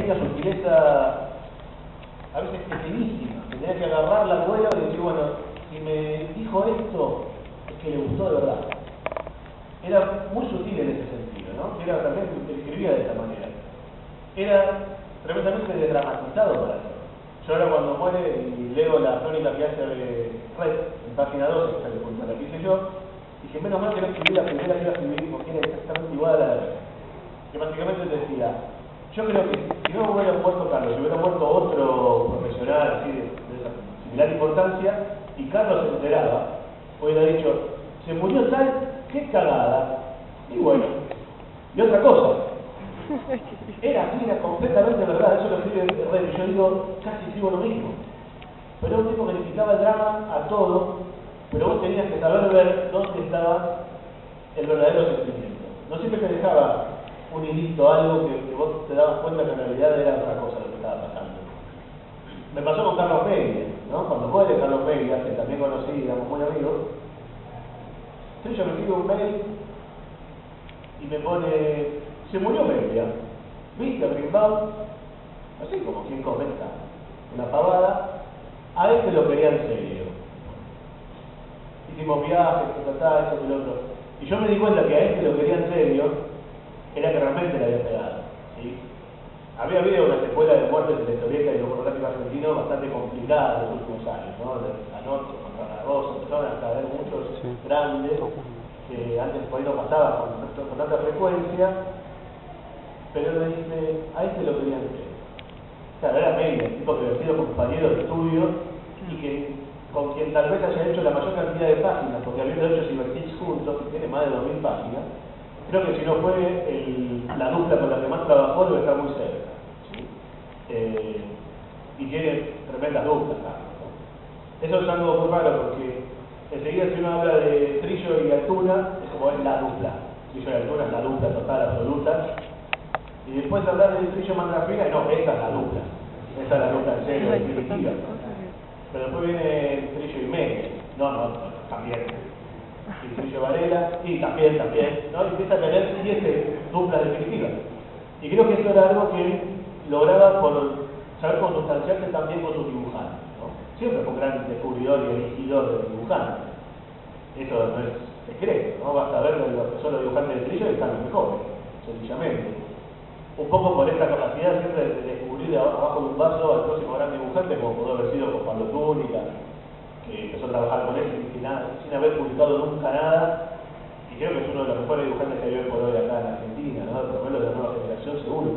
pequeña sutileza, a veces pequeñísima, que tenía que agarrar la abuela y decir, bueno, si me dijo esto, es que le gustó de verdad. Era muy sutil en ese sentido, ¿no? Que era también, escribía de esta manera. Era tremendamente desdramatizado para eso. Yo ahora cuando muere y leo la crónica que hace de Red, en página 12, que sale junto a la que hice yo, dije, menos mal que no escribí la primera que iba a escribir porque era exactamente igual a la de Red. Que básicamente decía, yo creo que si no hubiera muerto Carlos, si hubiera muerto otro profesional así de similar importancia, y Carlos se enteraba, hubiera dicho, se murió tal, qué cagada, y bueno, y otra cosa. Era completamente verdad, eso lo escribe Red, y yo digo, casi escribo lo mismo. Pero era un tipo que le quitaba el drama a todo, pero vos tenías que saber ver dónde estaba el verdadero sentimiento. No siempre te dejaba un hilito, algo que vos te dabas cuenta que en realidad era otra cosa lo que estaba pasando. Me pasó con Carlos Media, ¿no? Cuando muere Carlos Media, que también conocí, éramos muy amigos, yo me escribe un mail y me pone, se murió Media, ¿viste a Greenbaum? Así como quien comenta, una pavada, a este lo quería en serio. Hicimos viajes, esto y lo otro. Y yo me di cuenta que a este lo quería en serio, era que realmente le había pegado, ¿sí? Había habido una secuela de muertes de la historieta y democrático argentino bastante complicada en los últimos años, ¿no? La noche, contra la Rosa, empezaron a caer muchos grandes que antes por ahí no pasaban con tanta frecuencia, pero le dice, a este lo querían hacer. O sea, era Media, un tipo que había sido compañero de estudio y que con quien tal vez haya hecho la mayor cantidad de páginas, porque habiendo hecho Cibertics juntos, que tiene más de 2000 páginas, creo que si no fue la dupla con la que más trabajó, debe estar muy cerca. ¿Sí? Y tiene tremendas duplas, ¿no? Eso es algo muy raro porque enseguida si uno habla de Trillo y Altuna, es como es la dupla. Trillo y Altuna es la dupla total, absoluta. Y después hablar de Trillo y Mandrafina, no, esa es la dupla. Esa es la dupla en serio, definitiva. Pero después viene Trillo y Media. No, también. Y Trillo Varela, y también, ¿no? Y empieza a tener 7 duplas definitivas. Y creo que esto era algo que lograba por saber consustanciarse también con sus dibujantes, ¿no? Siempre fue un gran descubridor y elegidor de dibujantes. Eso no es secreto, ¿no? Basta ver los que son los dibujantes de Trillo y están los mejores, sencillamente. Un poco por esta capacidad siempre de descubrir abajo de un vaso al próximo gran dibujante, como pudo haber sido con Pablo Túnica, que empezó a trabajar con él sin haber publicado nunca nada, y creo que es uno de los mejores dibujantes que hay hoy por hoy acá en Argentina, ¿no? Por lo menos de la nueva generación seguro.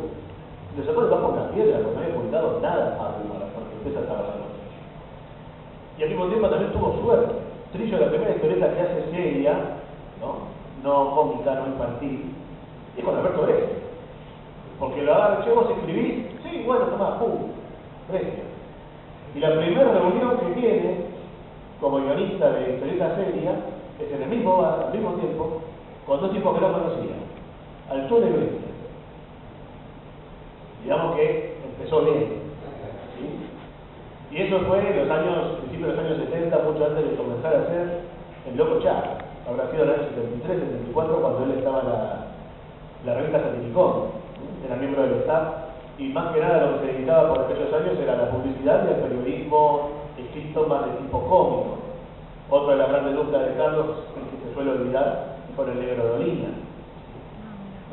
Lo sacó debajo de una piedra, porque no había publicado nada Pablo porque empieza a trabajar con Trillo. Y al mismo tiempo también tuvo suerte. Trillo, la primera historieta que hace seria, no cómica, no infantil, es con Alberto Brescia. Porque che, vos escribís, sí, bueno, tomá, pum, Brescia. Y la primera reunión que tiene como guionista de historieta seria es al mismo tiempo con 2 tipos que no conocían, Altuna y Brescia. Digamos que empezó bien, ¿sí? Y eso fue en principios de los años 70, mucho antes de comenzar a hacer El Loco Chá. Habrá sido en el año 73, 74, cuando él estaba en la revista Satiricón, era miembro del staff, y más que nada lo que se dedicaba por aquellos años era la publicidad y el periodismo escrito más de tipo cómico. Otra de las grandes duplas de Carlos, que se suele olvidar, es con el Negro Dolina.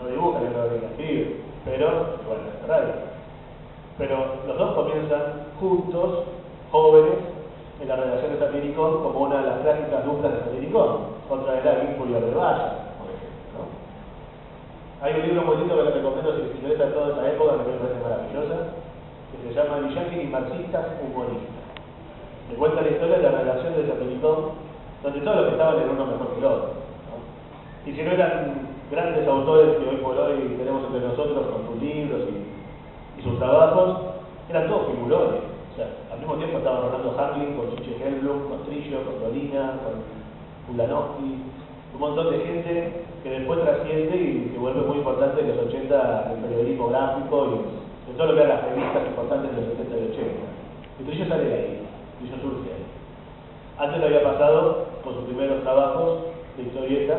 No dibuja el Negro Dolina, escribe, pero, bueno, es radio. Pero los dos comienzan juntos, jóvenes, en la redacción de Satiricón, como una de las clásicas duplas de Satiricón. Otra era Guilfo y Arreballa, por ejemplo, ¿no? Hay un libro muy lindo que les recomiendo si les interesa de toda esa época, que me parece maravillosa, que se llama Villankis y marxistas humoristas. Me cuenta la historia de la redacción de Satiricón, donde todos los que estaban eran uno mejor que el otro, ¿no? Y si no eran grandes autores que hoy por hoy tenemos entre nosotros con sus libros y sus trabajos, eran todos figurones. O sea, al mismo tiempo estaban Rolando Harling con Chiche Helblum, con Trillo, con Dolina, con Ulanovsky, un montón de gente que después trasciende y se vuelve muy importante en los 80 en el periodismo gráfico y en todo lo que eran las revistas importantes de los 70 y 80. Y Trillo sale de ahí, Trillo surge ahí. Antes lo había pasado con sus primeros trabajos de historieta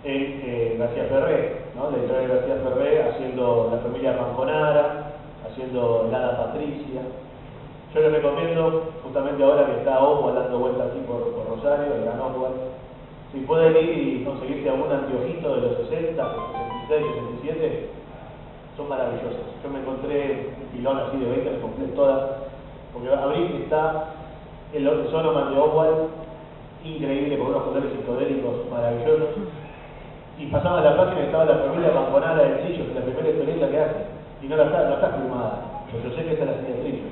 en García Ferré, ¿no? La editorial de García Ferré haciendo La familia Manconara, haciendo el Hada Patricia. Yo les recomiendo, justamente ahora que está Oswald dando vueltas aquí por Rosario, el gran Oswald, si pueden ir y conseguirse algún anteojito de los 60, 66, 67, son maravillosos. Yo me encontré un pilón así de 20, me compré todas, porque abrí que está el Sonoman de Oswald, increíble, con unos colores psicodélicos maravillosos. Y pasaba a la página y estaba la familia Pamponada del Trillo, que es la primera historieta que hace, y no está firmada, pero yo sé que esa la hacía Trillo,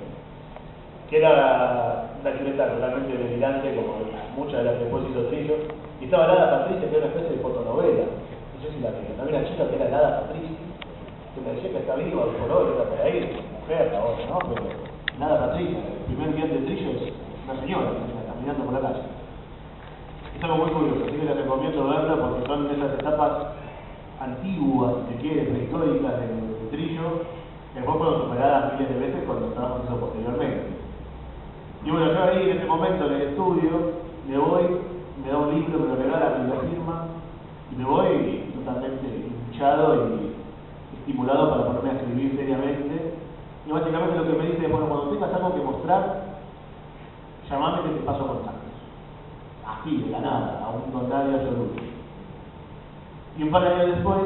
que era una historieta totalmente delirante, como muchas de las que después hizo Trillo, y estaba la Hada Patricia, que era una especie de fotonovela, no sé si la vi, había una chica que era la Hada Patricia, que me decía que está viva, por hoy, que está por ahí, mujer ahora, ¿no? Pero la Hada Patricia, el primer guión de Trillo es una señora que está caminando por la calle. Es algo muy curioso, así que les recomiendo verlo porque son de esas etapas antiguas, si se quiere, prehistóricas del Trillo, que después fueron superadas miles de veces con los trabajos que hizo posteriormente. Y bueno, yo ahí en ese momento en el estudio, me voy, me da un libro, me lo regala, me lo firma, y me voy totalmente hinchado y estimulado para ponerme a escribir seriamente. Y básicamente lo que me dice es, bueno, cuando tengas algo que mostrar, llamame que te paso contactos. Así, de la nada, aún con nadie absoluto. Y un par de años después,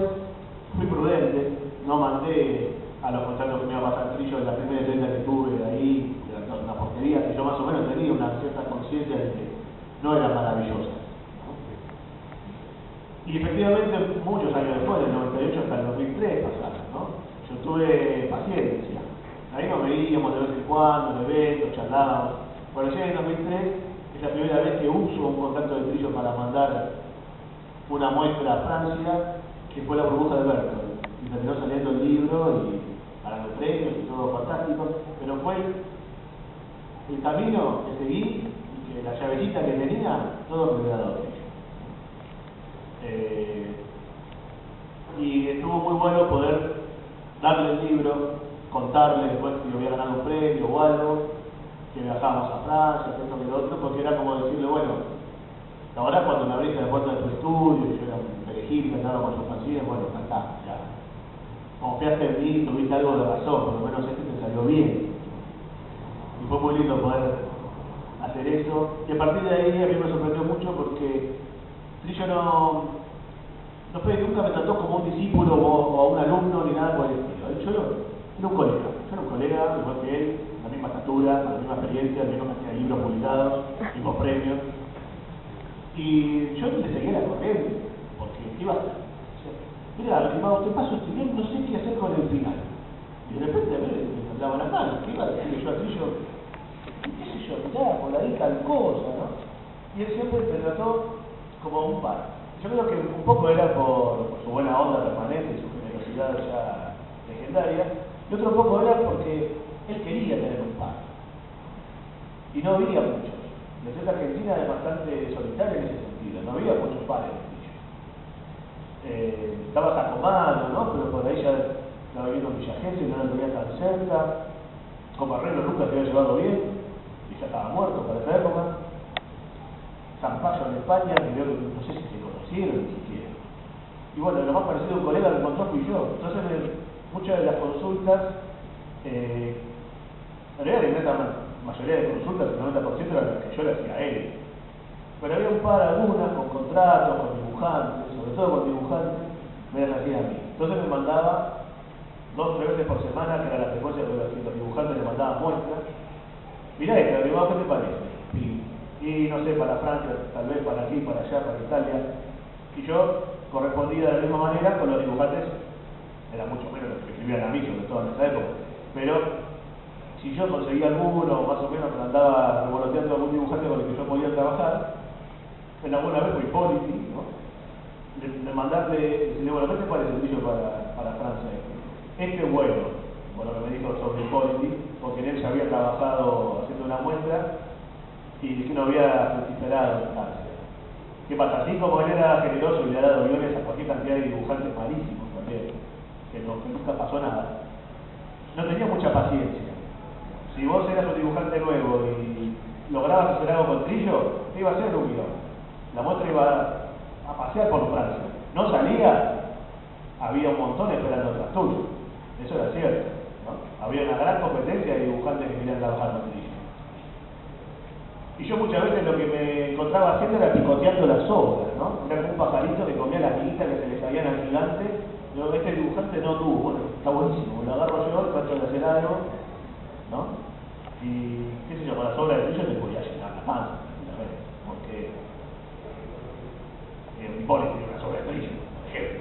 fui prudente, no mandé a los contactos que me iba a pasar Trillo en la primera historieta que tuve ahí, una porquería que yo más o menos tenía una cierta conciencia de que no era maravillosa, ¿no? Y efectivamente, muchos años después, del 98 hasta el 2003 pasaron, ¿no? Yo tuve paciencia. Ahí nos veíamos de vez en cuando, en eventos, charlábamos. Pero ya en el 2003 es la primera vez que uso un contacto de Trillo para mandar una muestra a Francia, que fue La burbuja de Bertolt. Y terminó saliendo el libro y ganando premios y todo fantástico. Pero fue el camino que seguí y que la llavecita que tenía, todo me había dado Trillo. Y estuvo muy bueno poder darle el libro, contarle después si yo había ganado un premio o algo, que viajábamos a Francia, esto que lo otro, porque era como decirle, bueno, ahora cuando me abriste la puerta de tu estudio, y yo era un perejil que andaba con sus pacientes, bueno, está, ya. Confiaste en mí, tuviste algo de razón, por lo menos este te salió bien. Y fue muy lindo poder hacer eso. Y a partir de ahí a mí me sorprendió mucho porque Trillo nunca me trató como un discípulo o un alumno ni nada por el estilo. Yo era un colega, igual que él, la misma estatura, la misma experiencia, la misma cantidad de libros publicados, mismos premios. Y yo le seguía la corriente, porque iba a hacer. Mira, estimado, te paso este bien, no sé qué hacer con el final. Y de repente me temblaban las manos, ¿qué iba a decirle yo a Trillo? ¿Qué sé yo? Mirá, por ahí tal cosa, ¿no? Y él siempre me trató como un par. Yo creo que un poco era por su buena onda permanente y su generosidad ya legendaria, y otro poco era porque él quería tener un par. Y no había muchos. La sociedad argentina es bastante solitaria en ese sentido, no había muchos pares de Trillo. Estaba Sacomano, ¿no? Pero por ahí ya estaba viviendo en Villa Gesell y no lo tenía tan cerca. Coparrero nunca se había llevado bien, y ya estaba muerto para esa época. Zampayo en España, no sé si se conocieron ni siquiera. Y bueno, lo más parecido a un colega que encontró fui yo. Entonces, muchas de las consultas, en realidad la mayoría de consultas, el 90% eran las que yo le hacía a él. Pero había un par, algunas, con contratos, con dibujantes, sobre todo con dibujantes, me las hacía a mí. Entonces me mandaba 2 o 3 veces por semana, que era la frecuencia que los dibujantes le mandaban muestras. Mirá esta, ¿qué te parece? Y no sé, para Francia, tal vez para aquí, para allá, para Italia. Y yo correspondía de la misma manera con los dibujantes, era mucho menos los que escribían a mí, sobre todo en esa época. Pero si yo conseguía alguno, más o menos, que andaba revoloteando algún dibujante con el que yo podía trabajar, en alguna vez fue Hipóliti, ¿no? De mandarle, decirle, bueno, ¿qué te parece el Trillo para Francia? Este es bueno, por lo que me dijo sobre Hipóliti, porque en él ya había trabajado haciendo una muestra y que no había fructiferado en Francia. ¿Qué pasa? Así como él era generoso y le ha dado guiones a cualquier cantidad de dibujantes malísimos también, que nunca pasó nada, no tenía mucha paciencia. Si vos eras un dibujante nuevo y lograbas hacer algo con Trillo, te iba a hacer un guión. La muestra iba a pasear por Francia. No salía, había un montón esperando atrás tuyo. Eso era cierto, ¿no? había una gran competencia de dibujantes que querían trabajar con Trillo. Y yo muchas veces lo que me encontraba haciendo era picoteando las obras, ¿no? Era como un pajarito que comía las miguitas que se le caían al gigante. Yo, este dibujante no tuvo, bueno, está buenísimo, lo agarro yo, trato de hacer algo, ¿no? Y qué sé yo, con las obras de Trillo te podía llenar la panza, porque Hipólito tiene una obras de Trillo, por ejemplo.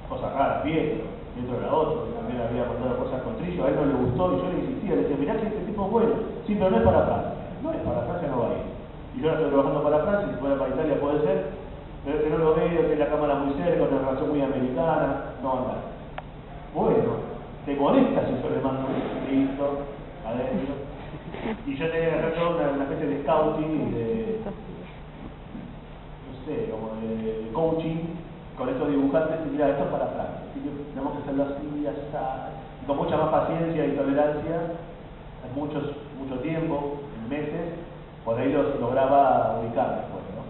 Cosas raras, Pietro era otro, que también había mandado cosas con Trillo, a él no le gustó y yo le insistía, le decía, mirá que este tipo es bueno, sí, pero no es para Francia. No es para Francia, no va a ir. Y yo ahora estoy trabajando para Francia, si fuera para Italia puede ser, pero es que no lo veo, que la cámara muy cerca, una relación muy americana, no anda. Bueno, te conectas y yo le mando un listo adentro. Y yo tenía que hacer toda una especie de scouting y de, no sé, como de coaching con estos dibujantes y mira, esto es para Francia. Así que tenemos que hacerlo así, y con mucha más paciencia y tolerancia, en mucho tiempo, meses, por ahí los lograba ubicar después, ¿no?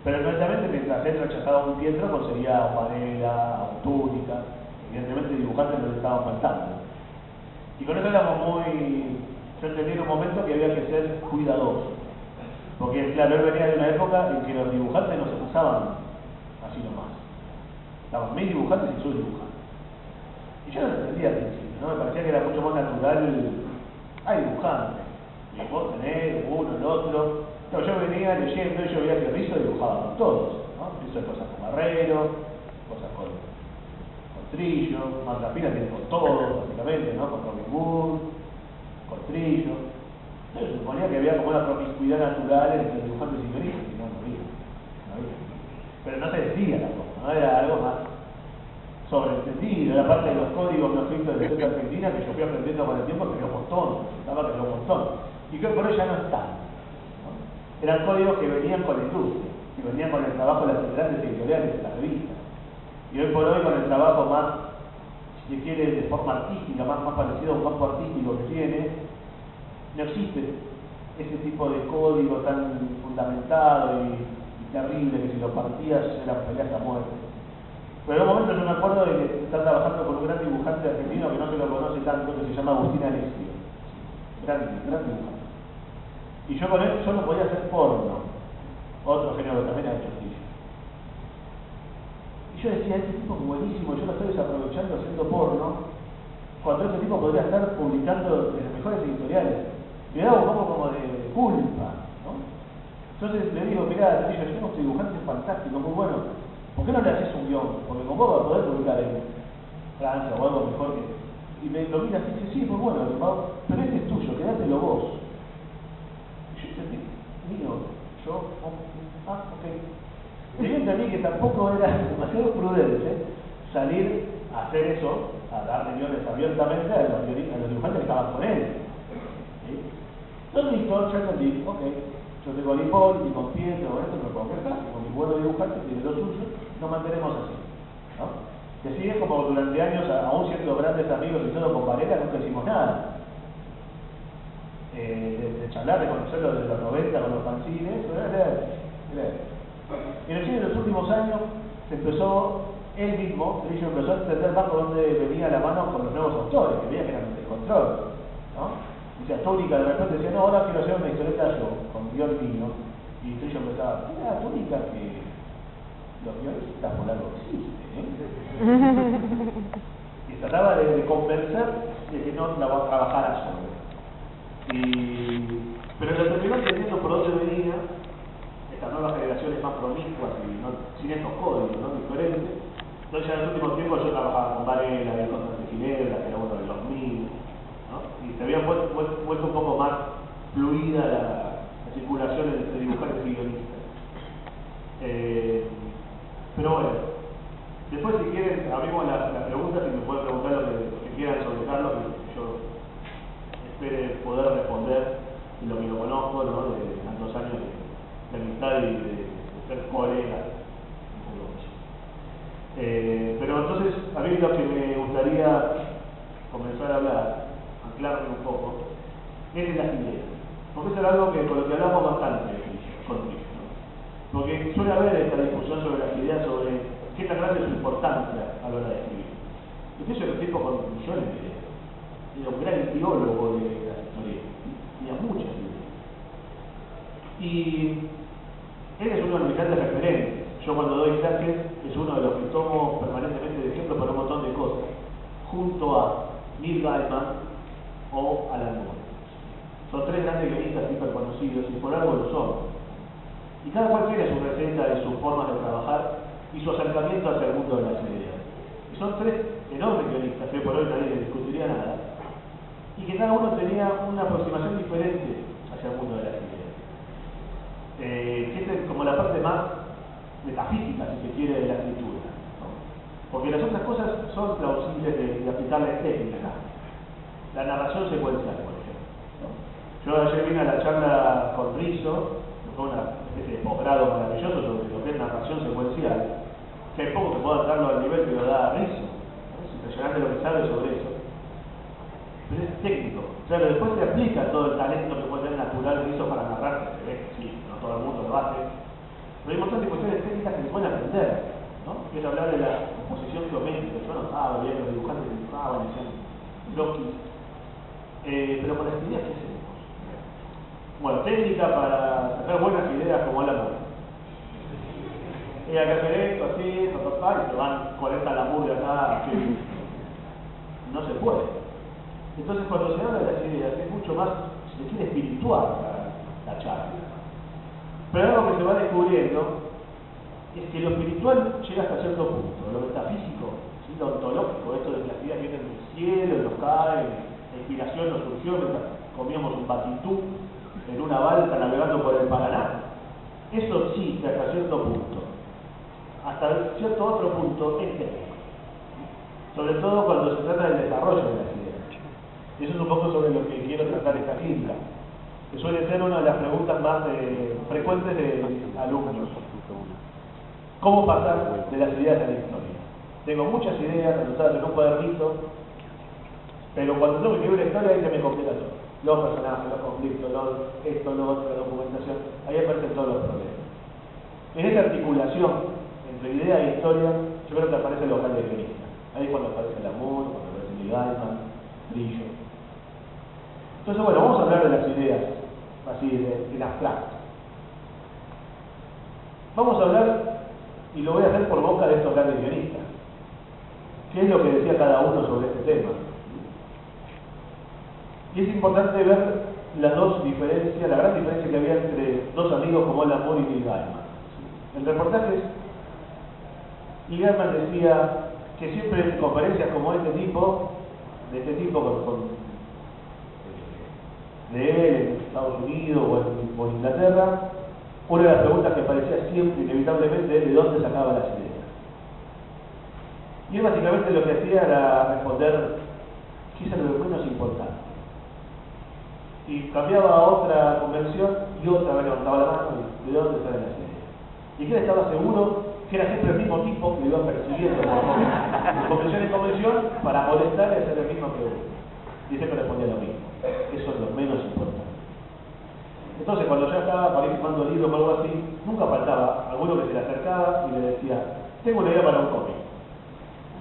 Pero inmediatamente mientras él rechazaba un Pietro, conseguía un Varela, un Túnica, evidentemente dibujantes nos estaban faltando. Y con eso éramos yo entendí en un momento que había que ser cuidadoso. Porque claro, él venía de una época en que los dibujantes no se usaban así nomás. Estaban mis dibujantes y sus dibujantes. Y yo no lo entendía al principio, ¿no? Me parecía que era mucho más natural. Hay dibujantes. Y vos tenés uno, el otro. No, yo venía leyendo y yo veía que Rizzo dibujaba con todos, ¿no? Hizo cosas con Barrero, cosas con Trillo, Mandrapina tiene con todos, básicamente, ¿no? Con Robin Hood, con Trillo. Entonces se suponía que había como una promiscuidad natural entre dibujantes y guionistas, y no había. Pero no se decía la cosa, ¿no? Era algo más sobreentendido, era parte de los códigos no escritos de la historia argentina que yo fui aprendiendo con el tiempo, que había un montón, resultaba que había un montón. Y que por hoy ya no están, ¿no? Eran códigos que venían con la industria, que venían con el trabajo de las grandes editoriales, de las revistas. Y hoy por hoy con el trabajo más, si se quiere, de forma artística, más parecido a un campo artístico que tiene, no existe ese tipo de código tan fundamentado y terrible que si lo partías eran peleas a muerte. Pero en un momento yo me acuerdo de que está trabajando con un gran dibujante argentino que no se lo conoce tanto, que se llama Agustín Alessio. Gran dibujante. Y yo con él, yo no podía hacer porno. Otro género que también ha hecho Trillo. Y yo decía, este tipo es buenísimo, yo lo estoy desaprovechando haciendo porno, cuando este tipo podría estar publicando en las mejores editoriales. Me daba un poco como de culpa, ¿no? Entonces le digo, mirá, Trillo, yo tengo este dibujante fantástico, muy bueno. ¿Por qué no le haces un guión? Porque con vos vas a poder publicar en Francia o algo mejor que... Y me lo mira y dice, sí, pues bueno, pero este es tuyo, quédatelo vos. Y yo dije, mío, ok. Y yo entendí que tampoco era demasiado prudente salir a hacer eso, a darle guiones abiertamente a los dibujantes que estaban con él. ¿Sí? Entonces listo, yo entendí, ok. Yo tengo a Hipólito y con Pietro, esto me puedo quejar, con mi vuelo dibujante tiene lo suyo, nos mantenemos así, ¿no? Y así es como durante años, aún siendo grandes amigos y todo con Varela, nunca hicimos nada. De charlar, de conocerlo desde los 90 con los fanzines, y recién en los últimos años se empezó, él mismo, Trillo empezó a entender más por dónde venía la mano con los nuevos autores, que veía que eran un descontrol, ¿no? Decía, Túnica de repente decía, no, ahora quiero hacer una historieta yo, con guión mío. Y Trillo empezaba, mira, Túnica, que los guionistas por algo existen, Y trataba de convencer de que no la va a trabajar solo. Pero lo terminó entendiendo por dónde venía estas nuevas generaciones más promiscuas y sin estos códigos, ¿no? Diferentes. Entonces ya en los últimos tiempos yo trabajaba con Varela, había cosas de Ginebra, que era uno de los míos. Y se había vuelto un poco más fluida la circulación entre dibujantes y guionistas. Pero bueno, después si quieren, abrimos las preguntas y me pueden preguntar lo que quieran sobre Carlos, que yo espere poder responder lo que lo conozco, ¿no? De tantos años de amistad y de ser colega. Pero entonces, a mí lo que me gustaría comenzar a hablar, aclararme un poco, es de las ideas. Porque eso era algo con lo que hablamos bastante con Trillo, ¿no? Porque suele haber esta discusión sobre las ideas, sobre qué tan grande es su importancia a la hora de escribir. Y Trillo es un tipo con millones de ideas. ideólogo de las historietas, tenía muchas ideas. Y él es uno de mis grandes referentes. Yo cuando doy clases es uno de los que tomo permanentemente de ejemplo para un montón de cosas, junto a Neil Gaiman o Alan Moore. Son tres grandes guionistas hiper conocidos y por algo lo son. Y cada cual tiene su receta y su forma de trabajar y su acercamiento hacia el mundo de las ideas. Y son tres enormes guionistas, que por hoy nadie les discutiría nada, y que cada uno tenía una aproximación diferente hacia el mundo de las ideas. Que es como la parte más metafísica, si se quiere, de la escritura, ¿no? Porque las otras cosas son plausibles de aplicarle técnica. La narración secuencial, por ejemplo, ¿no? Yo ayer vine a la charla con Rizzo, que fue una especie de posgrado maravilloso sobre lo que es narración secuencial, que hay poco que pueda darlo al nivel que lo da Rizzo, ¿no? Es impresionante lo que sabe sobre eso. Pero es técnico. Claro, después se aplica todo el talento que puede tener natural Rizzo para narrar, que se ve que sí, no todo el mundo lo hace. Pero hay un montón de cuestiones técnicas que se pueden aprender, ¿no? Que es hablar de la composición geométrica. Yo no sabía, los dibujantes dibujaban, decían bloquis. Pero con las ideas, ¿qué hacemos? Bueno, técnica para sacar buenas ideas como la Moore. Y hay que hacer esto, así, y se van 40 labur de acá, que no se puede. Entonces, cuando se habla de las ideas, es mucho más, si se quiere, espiritual la charla. Pero algo que se va descubriendo es que lo espiritual llega hasta cierto punto, lo metafísico, ¿sí? Lo ontológico, esto de que las ideas vienen del cielo, nos caen, la inspiración nos surgió mientras comíamos un batitú en una balsa navegando por el Paraná. Eso existe hasta cierto punto. Hasta cierto otro punto es técnico. Sobre todo cuando se trata del desarrollo de las ideas. Y eso es un poco sobre lo que quiero tratar esta clínica, que suele ser una de las preguntas más frecuentes de alumnos. ¿Cómo pasar de las ideas a la historia? Tengo muchas ideas anotadas en un cuadernito, pero cuando tengo que escribir una historia, ahí se me complica todo. Los personajes, los conflictos, esto, lo otro, la documentación, ahí aparecen todos los problemas. En esa articulación entre idea e historia, yo creo que aparecen los grandes guionistas. Ahí es cuando aparece el amor, cuando aparece Neil Gaiman, Brillo. Entonces, bueno, vamos a hablar de las ideas, así, en abstracto. Vamos a hablar, y lo voy a hacer por boca de estos grandes guionistas. ¿Qué es lo que decía cada uno sobre este tema? Y es importante ver las dos diferencias, la gran diferencia que había entre dos amigos como Alan Moore y Neil Gaiman. En reportajes, Neil Gaiman decía que siempre en conferencias como de este tipo de él en Estados Unidos o en Inglaterra, una de las preguntas que aparecía siempre, inevitablemente, es de dónde sacaba las ideas. Y él básicamente lo que hacía era responder qué es lo menos importante. Y cambiaba a otra convención y otra vez levantaba la mano y de dónde salen las ideas. Y que él estaba seguro que era siempre el mismo tipo que lo iba persiguiendo de convención en convención para molestar y hacer lo mismo que él. Y siempre respondía lo mismo. Eso es lo menos importante. Entonces, cuando yo estaba participando libros o algo así, nunca faltaba alguno que se le acercaba y le decía: tengo una idea para un cómic.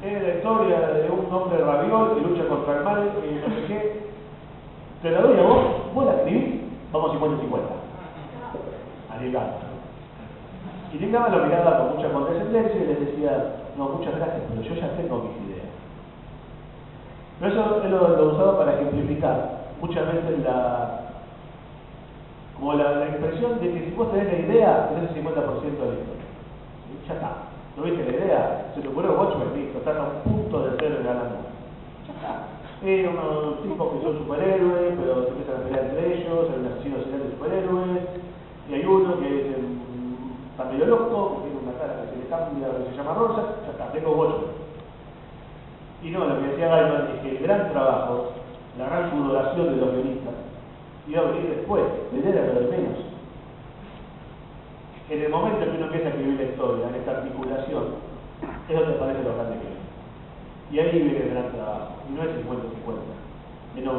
Es la historia de un hombre rabiol que lucha contra el mal y no sé qué. Te la doy a vos la escribís, vamos 50-50. A Neil Gaiman. Y Neil Gaiman lo miraba con mucha condescendencia y les decía: no, muchas gracias, pero yo ya tengo mis ideas. Pero eso él lo usaba para ejemplificar muchas veces la expresión de que si vos tenés la idea, tenés el 50% de la historia. Ya está. ¿No viste la idea? Se te ocurrió Watchmen, listo, estás a un punto de ser el ganador. Ya está. Hay unos tipos que son superhéroes, pero se empiezan a pelear entre ellos, hay un asesino serial de superhéroes, y hay uno que está medio loco, que tiene una cara que se le cambia, que se llama Rosa, ya está, tengo Watchmen. Y no, lo que decía Gaiman es que el gran trabajo, la gran sudoración de los guionistas, iba a venir después, de era lo de menos. En el momento en que uno empieza a escribir la historia, en esta articulación, es donde aparecen los grandes guionistas. Y ahí viene el gran trabajo, y no es 50-50, es 95-5.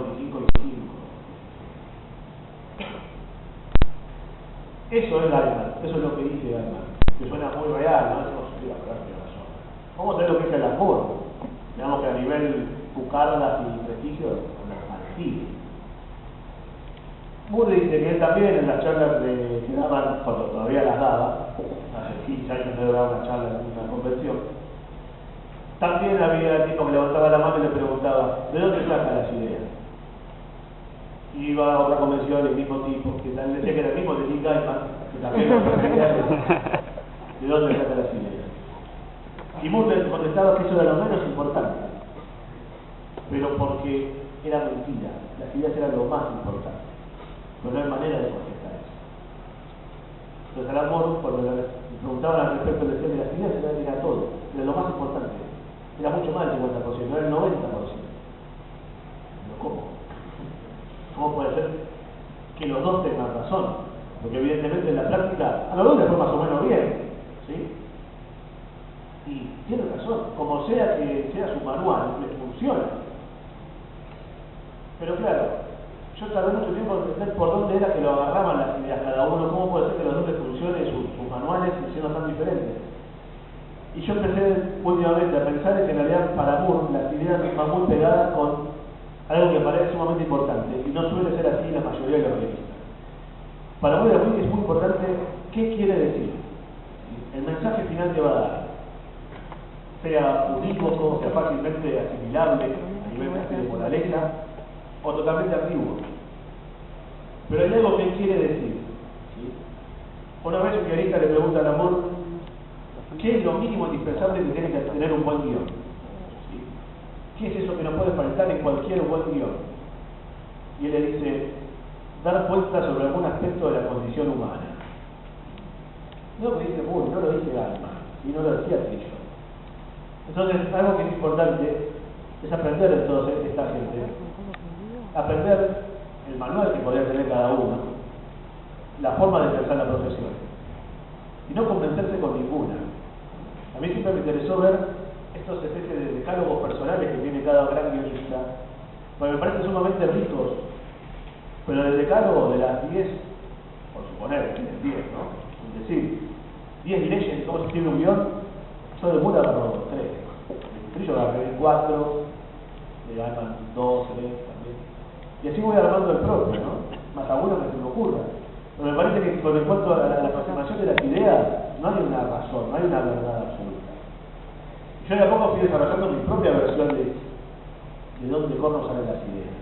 Eso es Gaiman, eso es lo que dice Gaiman, que suena muy real, ¿no? Eso no se explica, pero tiene razón. Vamos a ver lo que dice el amor. Digamos que a nivel bucardas y prestigio, al mentira. Moore dice que él también en las charlas que daban, cuando todavía las daba, hace 15 años no daba una charla en una convención, también había el tipo que levantaba la mano y le preguntaba, ¿de dónde saca las ideas? Y iba a otra convención el mismo tipo, que tal decía que era el mismo de Nick Gaiman, que también ¿de dónde saca las ideas? Y Moore le contestaba que eso era lo menos importante, pero porque era mentira, las ideas eran lo más importante, pero no hay manera de contestar eso. Entonces al amor, cuando le preguntaban al respecto, le decían que las ideas era todo, era lo más importante, era mucho más del 50%, era el 90%. Pero ¿cómo? ¿Cómo puede ser que los dos tengan razón? Porque evidentemente en la práctica a los dos les fue más o menos bien, ¿sí? Y tiene razón, como sea que sea su manual, les funciona. Pero claro, yo tardé mucho tiempo en entender por dónde era que lo agarraban las ideas cada uno, cómo puede ser que los dos les funcione sus manuales siendo tan diferentes. Y yo empecé últimamente a pensar que en realidad para Moore las ideas están muy pegadas con algo que me parece sumamente importante, y no suele ser así en la mayoría de los revistas. Para Moore es muy importante qué quiere decir, el mensaje final que va a dar, sea unívoco, sea fácilmente asimilable a nivel de moraleja, o totalmente ambiguo. Pero hay algo que él quiere decir, ¿sí? Una vez un guionista le pregunta a Moore ¿qué es lo mínimo indispensable que tiene que tener un buen guión? ¿Sí? ¿Qué es eso que no puede faltar en cualquier buen guión? Y él le dice, dar cuenta sobre algún aspecto de la condición humana. No lo dice Moore, no lo dice Gaiman, y no lo decía Trillo. Entonces, algo que es importante es aprender de toda esta gente, aprender el manual que podría tener cada uno, la forma de pensar la profesión, y no convencerse con ninguna. A mí siempre me interesó ver estos especies de decálogos personales que tiene cada gran guionista, porque me parecen sumamente ricos, pero el decálogo de las 10, por suponer que tienen 10, ¿no? Es decir, 10 leyes de cómo se escribe un guión, yo de Moore agarro 3, de Trillo agarré 4, de Gaiman 2, 3 también, y así voy armando el propio, ¿no? Más alguno que se me ocurra. Pero me parece que con respecto a la aproximación de las ideas, no hay una razón, no hay una verdad absoluta. Yo de a poco fui desarrollando mi propia versión de dónde corno salen las ideas.